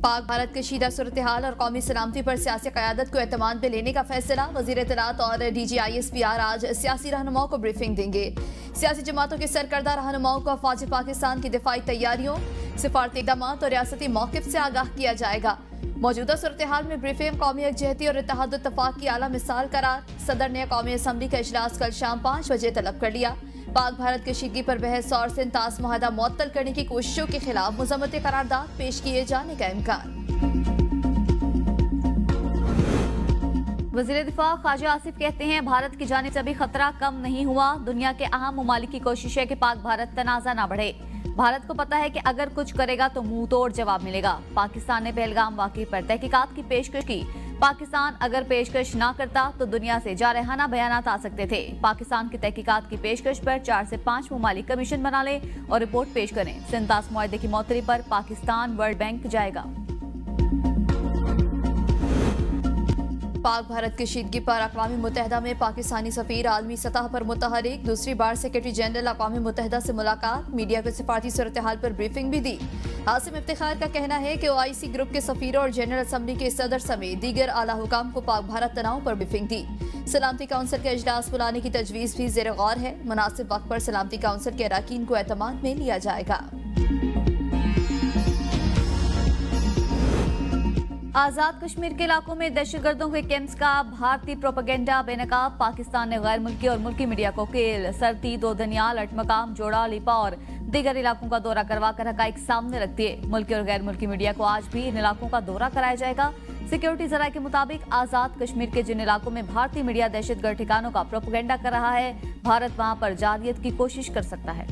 पाक भारत कशीदा सूरत हाल और कौमी सलामती पर सियासी क़यादत को एतमाद में लेने का फैसला। वज़ीर इत्तलात और DGISPR आज सियासी रहनुमाओं को ब्रीफिंग देंगे। सियासी जमातों के सरकर्दा रहनुमाओं को अफवाज पाकिस्तान की दिफाई तैयारियों, सिफारती इक़दाम और रियासती मौक़िफ़ से आगाह किया जाएगा। मौजूदा सूरत हाल में ब्रीफिंग कौमी यकजहती और इत्तेहाद इत्तफ़ाक़ की आला मिसाल करार। सदर ने कौमी असम्बली का इजलास कल शाम 5 बजे तलब कर लिया। पाक भारत कशीदगी पर बहस और सिंतास मुआहदा मुअत्तल करने की कोशिशों के खिलाफ मुज़म्मती करारदाद पेश किए जाने का इम्कान। वज़ीर दिफा ख्वाजा आसिफ कहते हैं, भारत की जानिब से अभी खतरा कम नहीं हुआ। दुनिया के अहम ममालिक की कोशिश है कि पाक भारत तनाज़ा न बढ़े। भारत को पता है कि अगर कुछ करेगा तो मुंह तोड़ जवाब मिलेगा। पाकिस्तान ने पहलगाम वाक़ई पर तहकीकात की पेशकश की। पाकिस्तान अगर पेशकश ना करता तो दुनिया से जारहाना बयानात आ सकते थे। पाकिस्तान की तहकीकात की पेशकश पर 4 से 5 ममालिक कमीशन बना ले और रिपोर्ट पेश करें। सिंतास मुआहदे की मौतरी पर पाकिस्तान वर्ल्ड बैंक जाएगा। पाक भारत कशीदगी पर अक़वाम मुत्तहिदा में पाकिस्तानी सफ़ीर आलमी सतह पर मुतहरिक। दूसरी बार सेक्रेटरी जनरल अक़वाम मुत्तहिदा से मुलाकात। मीडिया को सिफारती सूरत हाल पर ब्रीफिंग भी दी। आसिम इफ्तिखार का कहना है कि OIC ग्रुप के सफ़ीरों और जनरल असम्बली के सदर समेत दीगर आला हुकाम को पाक भारत तनाव पर ब्रीफिंग दी। सलामती काउंसिल का इजलास बुलाने की तजवीज़ भी ज़ेर गौर है। मुनासिब वक्त पर सलामती काउंसिल के अरकान को एतमाद में लिया जाएगा। आज़ाद कश्मीर के इलाकों में दहशतगर्दों के कैंप्स का भारतीय प्रोपेगेंडा बेनकाब। पाकिस्तान ने गैर मुल्की और मुल्की मीडिया को केल, सरती, दो दनियाल, अटमकाम, जोड़ा, लिपा और दीगर इलाकों का दौरा करवा कर हकाइक सामने रख दिए। मुल्की और गैर मुल्की मीडिया को आज भी इन इलाकों का दौरा कराया जाएगा। सिक्योरिटी जराये के मुताबिक आज़ाद कश्मीर के जिन इलाकों में भारतीय मीडिया दहशतगर्द ठिकानों का प्रोपेगेंडा कर रहा है, भारत वहां पर जारियत की कोशिश कर सकता है।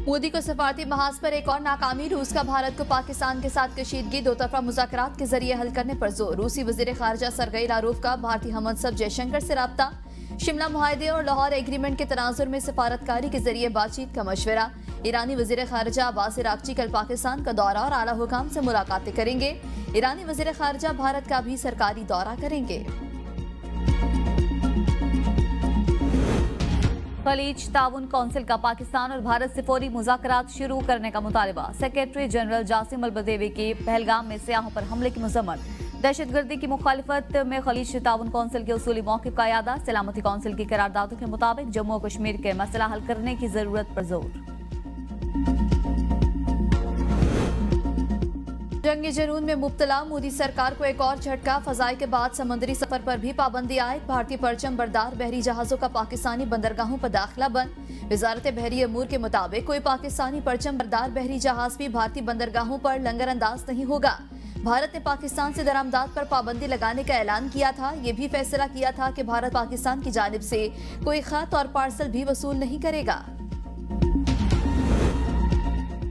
मोदी को सफारती महाज पर एक और नाकामी। रूस का भारत को पाकिस्तान के साथ कशीदगी दो तरफा मुज़ाकरात के जरिए हल करने पर जोर। रूसी वज़ीर ख़ारिजा सरगई लारोफ का भारतीय हममनसब जयशंकर से राब्ता। शिमला मुआहदे और लाहौर एग्रीमेंट के तनाजुर में सफारतकारी के जरिए बातचीत का मशवरा। ईरानी वज़ीर ख़ारिजा अब्बास अराग़ची कल पाकिस्तान का दौरा और आला हुकाम से मुलाकातें करेंगे। ईरानी वज़ीर ख़ारिजा भारत का भी सरकारी दौरा करेंगे। खलीज ताउन कौंसिल का पाकिस्तान और भारत से फौरी मुज़ाकरात शुरू करने का मुतालबा। सेक्रेटरी जनरल जासिम अल बदेवी की पहलगाम में सियाहों पर हमले की मजम्मत। दहशतगर्दी की मुखालिफत में खलीज ताउन कौंसिल के उसूली मौक़िफ़ का यादा। सलामती कौंसिल की करारदादों के मुताबिक जम्मू और कश्मीर के मसला हल करने की जरूरत पर जोर। जंग जनून में मुब्तला मोदी सरकार को एक और झटका। फजाई के बाद समुद्री सफर पर भी पाबंदी आयद। भारतीय परचम बरदार बहरी जहाजों का पाकिस्तानी बंदरगाहों पर दाखिला बंद। वजारत बहरी अमूर के मुताबिक कोई पाकिस्तानी परचम बरदार बहरी जहाज भी भारतीय बंदरगाहों पर लंगर अंदाज नहीं होगा। भारत ने पाकिस्तान से दरामदाद पर पाबंदी लगाने का ऐलान किया था। ये भी फैसला किया था कि भारत पाकिस्तान की जानिब से कोई खत और पार्सल भी वसूल नहीं करेगा।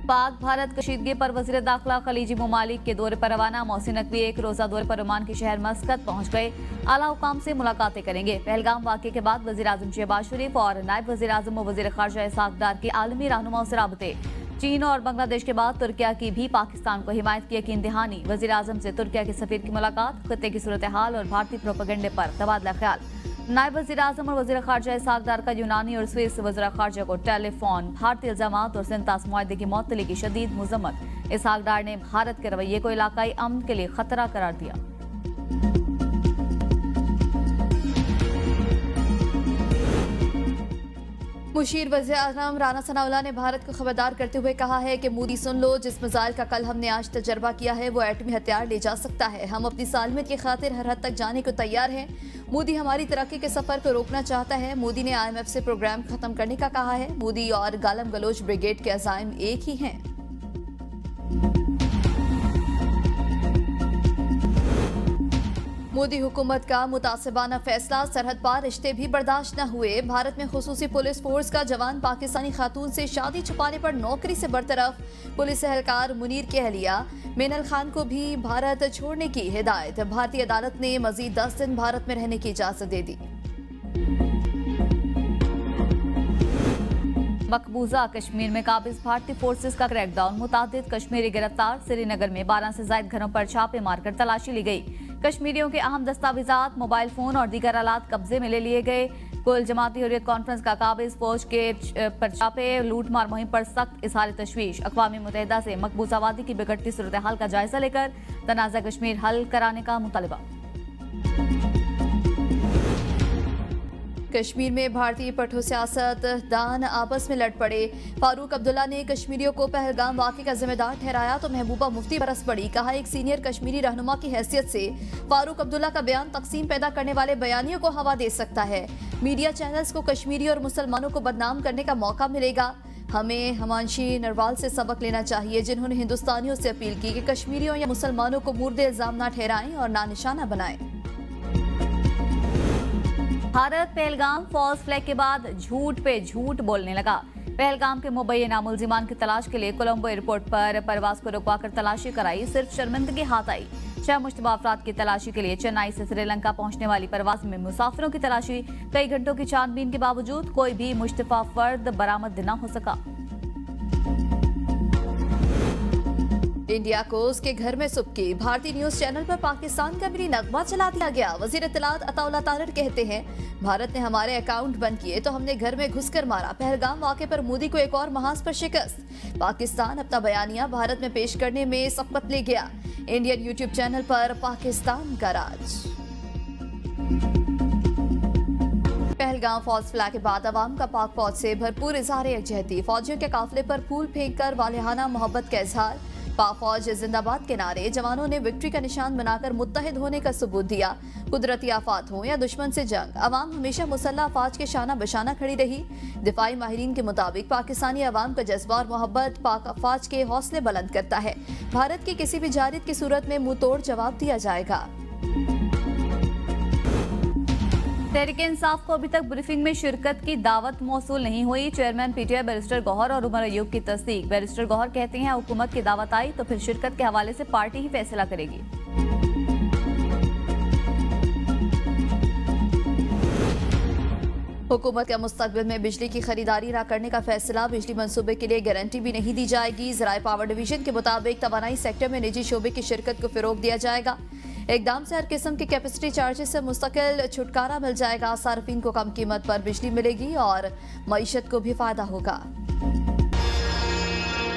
पाक भारत कशीदगी पर वज़ीर दाखिला खलीजी ममालिक के दौरे पर रवाना। मोहसिन नकवी एक रोजा दौरे पर ओमान के शहर मस्कत पहुंच गए। आला हुकाम से मुलाकातें करेंगे। पहलगाम वाक़े के बाद वज़ीर आज़म शहबाज शरीफ और नायब वज़ीर आज़म और वज़ीर ख़ारिजा इसाक़ डार के आलमी रहनुमाओं से राबते। चीन और बांग्लादेश के बाद तुर्किया की भी पाकिस्तान को हिमायत की यकीन दहानी। वज़ीर आज़म से तुर्किया के सफ़ीर की मुलाकात। खित्ते की सूरत हाल और भारतीय प्रोपेगेंडे पर तबादला ख्याल। नायब वज़ीर आज़म और वज़ीर ख़ारिजा इसाक़ डार का यूनानी और स्विस वज़ीर ख़ारिजा को टेलीफोन। भारतीय इल्ज़ामात और सिंतास मुआहदे की मुअत्तली की शदीद मज़म्मत। इसाक़ डार ने भारत के रवैये को इलाकाई अमन के लिए खतरा करार दिया। मुशीर वज़ीर-ए-आज़म राना सनाउल्लाह ने भारत को खबरदार करते हुए कहा है कि मोदी सुन लो, जिस मिसाइल का कल हमने आज तजर्बा किया है वो एटमी हथियार ले जा सकता है। हम अपनी सालमियत की खातिर हर हद तक जाने को तैयार हैं। मोदी हमारी तरक्की के सफर को रोकना चाहता है। मोदी ने IMF से प्रोग्राम खत्म करने का कहा है। मोदी और गालम गलोच ब्रिगेड के अज़ाइम एक ही हैं। मोदी हुकूमत का मुतासिबाना फैसला। सरहद पार रिश्ते भी बर्दाश्त न हुए। भारत में खुसूसी पुलिस फोर्स का जवान पाकिस्तानी खातून से शादी छुपाने पर नौकरी से बरतरफ। पुलिस एहलकार मुनीर की अहलिया मेनल खान को भी भारत छोड़ने की हिदायत। भारतीय अदालत ने मजीद 10 दिन भारत में रहने की इजाजत दे दी। मकबूजा कश्मीर में काबिज भारतीय फोर्सेस का क्रैकडाउन। मुतादिद कश्मीरी गिरफ्तार। श्रीनगर में 12 से ज्यादा घरों पर छापे मारकर तलाशी ली गई। कश्मीरियों के अहम दस्तावेजात, मोबाइल फोन और दीगर आलात कब्जे में ले लिए गए। कुल जमाती हुर्रियत कॉन्फ्रेंस का काबिज फौज के पर छापे लूटमार मुहिम पर सख्त इजहार तशवीश। अक़वाम मुत्तहिदा से मकबूजा वादी की बिगड़ती सूरत हाल का जायजा लेकर तनाज़ा कश्मीर हल कराने का मुतालबा। कश्मीर में भारतीय पटो सियासतदान आपस में लड़ पड़े। फारूक अब्दुल्ला ने कश्मीरियों को पहलगाम वाक़े का जिम्मेदार ठहराया तो महबूबा मुफ्ती बरस पड़ी। कहा, एक सीनियर कश्मीरी रहनुमा की हैसियत से फारूक अब्दुल्ला का बयान तकसीम पैदा करने वाले बयानियों को हवा दे सकता है। मीडिया चैनल्स को कश्मीरी और मुसलमानों को बदनाम करने का मौका मिलेगा। हमें हिमांशी नरवाल से सबक लेना चाहिए, जिन्होंने हिंदुस्तानियों से अपील की कि कश्मीरियों या मुसलमानों को मुर्दे इल्जाम न ठहराएं और ना निशाना बनाएं। भारत पहलगाम फॉल्स फ्लैग के बाद झूठ पे झूठ बोलने लगा। पहलगाम के मुबैना मुल्जिमान की तलाश के लिए कोलंबो एयरपोर्ट पर परवाज को रुकवाकर तलाशी कराई। सिर्फ शर्मिंदगी हाथ आई। 6 मुश्तबा अफराद की तलाशी के लिए चेन्नई से श्रीलंका पहुंचने वाली परवाज में मुसाफिरों की तलाशी। कई घंटों की छानबीन के बावजूद कोई भी मुश्तबा फर्द बरामद न हो सका। इंडिया को उसके घर में सुबकी। भारतीय न्यूज चैनल पर पाकिस्तान का भी नगमा चला दिया गया। वजीर इत्तलात अताउल्लाह तारड़ कहते हैं, भारत ने हमारे अकाउंट बंद किए तो हमने घर में घुसकर मारा। पहलगाम वाक़े पर मोदी को एक और महाज पर शिकस्त। पाकिस्तान अपना बयानिया भारत में पेश करने में सबकत ले गया। इंडियन यूट्यूब चैनल पर पाकिस्तान का राज। पहलगाम फौज फ्लैग के बाद अवाम का पाक फौज से भरपूर इजहार यकजहती। फौजियों के काफिले पर फूल फेंक कर वालिहाना मोहब्बत का इजहार। पाक फौज जिंदाबाद के नारे। जवानों ने विक्ट्री का निशान बनाकर मुत्तहिद होने का सबूत दिया। कुदरती आफात हो या दुश्मन से जंग, अवाम हमेशा मुसल्लह अफवाज के शाना बशाना खड़ी रही। दिफाई माहिरीन के मुताबिक पाकिस्तानी अवाम का जज्बा और मोहब्बत पाक अफवाज के हौसले बुलंद करता है। भारत की किसी भी जारियत की सूरत में मुंह तोड़ जवाब दिया जाएगा। तहरीक इंसाफ को अभी तक ब्रीफिंग में शिरकत की दावत मौसूल नहीं हुई। चेयरमैन पीटीआई बैरिस्टर गौहर और उमर अयूब की तस्दीक। बैरिस्टर गौहर कहते हैं, हुकूमत की दावत आई तो फिर शिरकत के हवाले से पार्टी ही फैसला करेगी। हुकूमत का मुस्तकबिल में बिजली की खरीदारी न करने का फैसला। बिजली मंसूबे के लिए गारंटी भी नहीं दी जाएगी। ज़राए पावर डिवीजन के मुताबिक तवानाई सेक्टर में निजी शोबे की शिरकत को फिरोग दिया जाएगा। इकदाम से हर किस्म की कैपेसिटी चार्जेस से मुस्तकिल छुटकारा मिल जाएगा। सार्फिन को कम कीमत पर बिजली मिलेगी और मईशत को भी फायदा होगा।